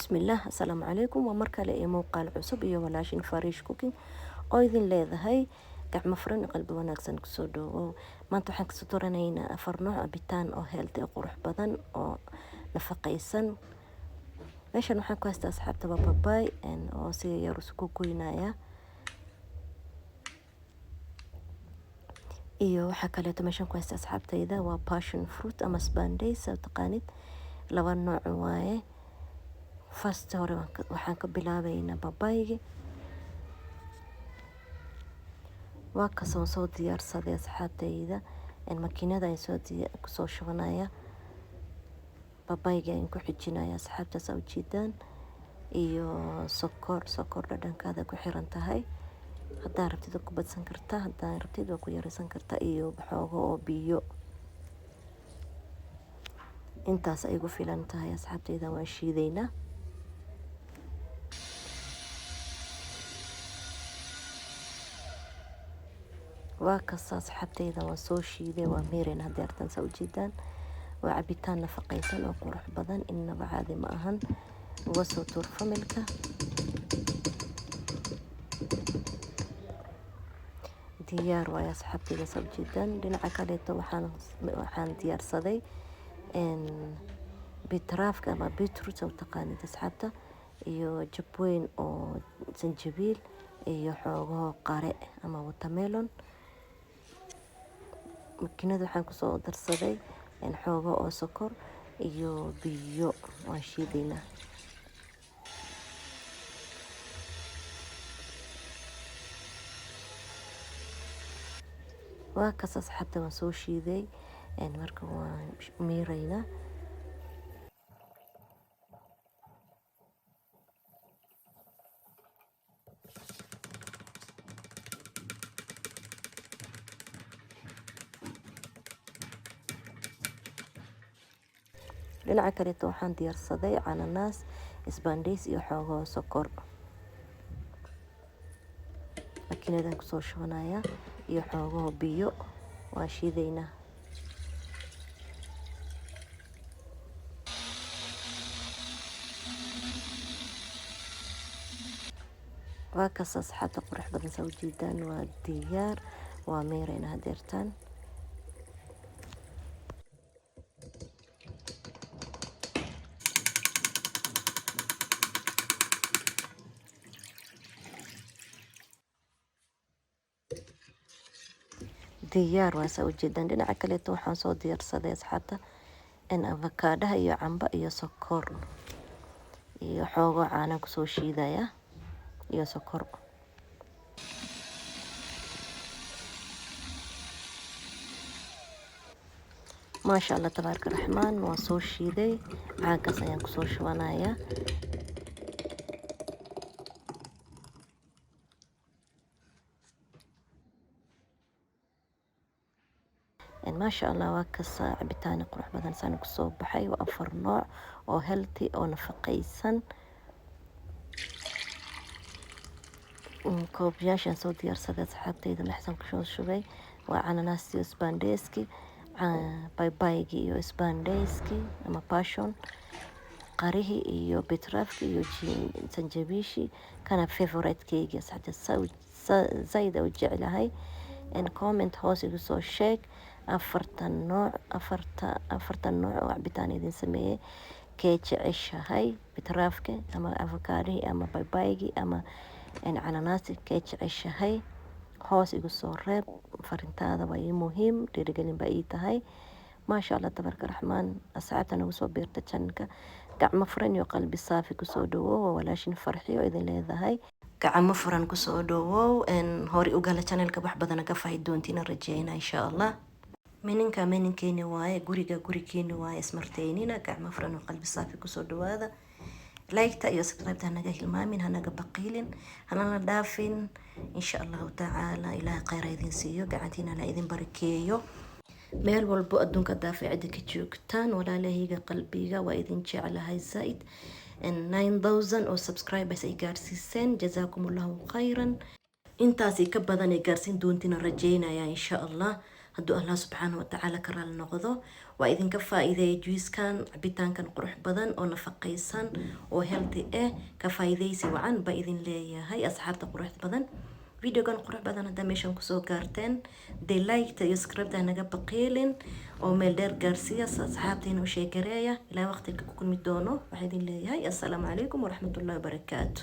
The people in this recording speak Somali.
بسم الله السلام عليكم ومركله إيه موقع عصب iyo walaashin fariish cooking oo idin leedahay gacmo furan qalbi wanaagsan ku soo dhawo maanta waxaan ka soo doranaynaa afar nooc cabitaan oo healthy oo qurux badan oo nafaqaysan meeshan waxaan ku haystaa asxaabta babay oo si yar isku goynaya iyo waxa kale oo meeshan ku haystaa asxaabtayda waa passion fruit ama spandays oo taqaanid laba nooc waaye first hore waxaan ka bilaabaynaa babayga waa ka soo diyaarsaday asxaabtayda makiinada ay soo shubanaya babayga aan ku xijinaya asxaabta soo jeedaan iyo sokor dhadhankaada ku xiran tahay hadaa rabtid ku badsan kartaa hadaa rabtid ku yaraysan kartaa iyo xoogo oo biyo intaas ay ugu filan tahay asxaabtayda waan shiidaynaa waa kaas asxaabtayda waan soo shiiday waa meereen haddii artan soo jeedaan waa cabitaan nafaqaysan oo qurux badan inaba caadi ma ahan uga soo tuur familka diyaar waa asxaabtayda soo jeedaan dhinaca kale waxaan diyaarsaday bitraafka ama beetroot oo taqaanid asxaabta iyo jabweyn oo sanjabiil iyo xoogo qare ama watermelon makiinada waxaan ku soo darsaday xoogo oo sokor iyo biyo waan shiidaynaa waa kaas asxaabta waan soo shiiday marka waan miiraynaa dhinaca kale waxaan diyaarsaday cananaas isbaandhays iyo xoogo sokor makiinadan ku soo shubanaya iyo xoogo biyo waa shiidaynaa waa kaas asxaabta qurux badan soo jeedaan waa diyaar waa meerayna hadeertaan diyaar waa soo jeedaan dhinaca kale waxaan soo diyaarsaday asxaabta avocado iyo cambo iyo sokor iyo xoogo caano ku soo shiidaya iyo sokor maasha Allah tabaaraka raxmaan waa soo shiiday caagaas ayaan ku soo shubanaya ما شاء الله واكس عبتان قروح بدن سانو كسو بحي وأفر نوع أو هيلثي أو نفقيسن كوبياشن سو ديار سداد حتى إذا محسن كشو شوي وعناناس يسبانديسكي بايجي يو اسبانديسكي أما باشون قريه يو بترافكي يو سنجبيشي كان فيفوريت كيجي سعد زايدة وجعل هاي إن كومنت هوس يقصو شيك afartan nooc oo cabitaan idin sameeyay kee jeceshahay bitraafka ama avocado ama babaygi ama cananaasi kee jeceshahay hoos igu soo reeb farintaada waa muhiim dhiirigelin baa ii tahay maasha Allah tabaaraka raxmaan asxaabta nagu soo biirta channelka gacmo furan iyo qalbi saafi ku soo dhawo walaashin farxiyo idin leedahay gacmo furan ku soo dhawo hore u gala channelka wax badan ka faa'iidoontina rajeeyna insha Allah meninkeeni waaye gurigeeni waaye ismarteynina gacmo furan oo qalbi saafi ku soo dhawaada like-ta iyo subscribe-ta hanaga hilmaamin hanaga baqiilin hanana dhaafin insha Allah tacaala ilaahay khayr idin siiyo gacantiina la idin barakeeyo meel walbo adduunka daaficida ka joogtaan walaalahayga qalbiga waa idin jecelahay zaid 9000 oo subscribers ay gaarsiiseen jazaakumullahu khayran intaasi ka badan ay gaarsiin doontina rajeynaya insha Allah hadduu Allah subxaanahu wa tacaala ka raali noqdo وإذن كفائدة جويس كان عبيتان كان قروح بدن أو نفقيسان أو هيلتي كفائدة سوعان بإذن لي هاي أصحاب قروح بدن فيديو كان قروح بدن هذا ميشان كسو كارتين دي لايك تيسكريب ده نجا بقيلين أو ميلدر جارسيا أصحابتين وشيكريا إلى وقت كوكو ميدونو بإذن لي هاي السلام عليكم ورحمة الله وبركاته.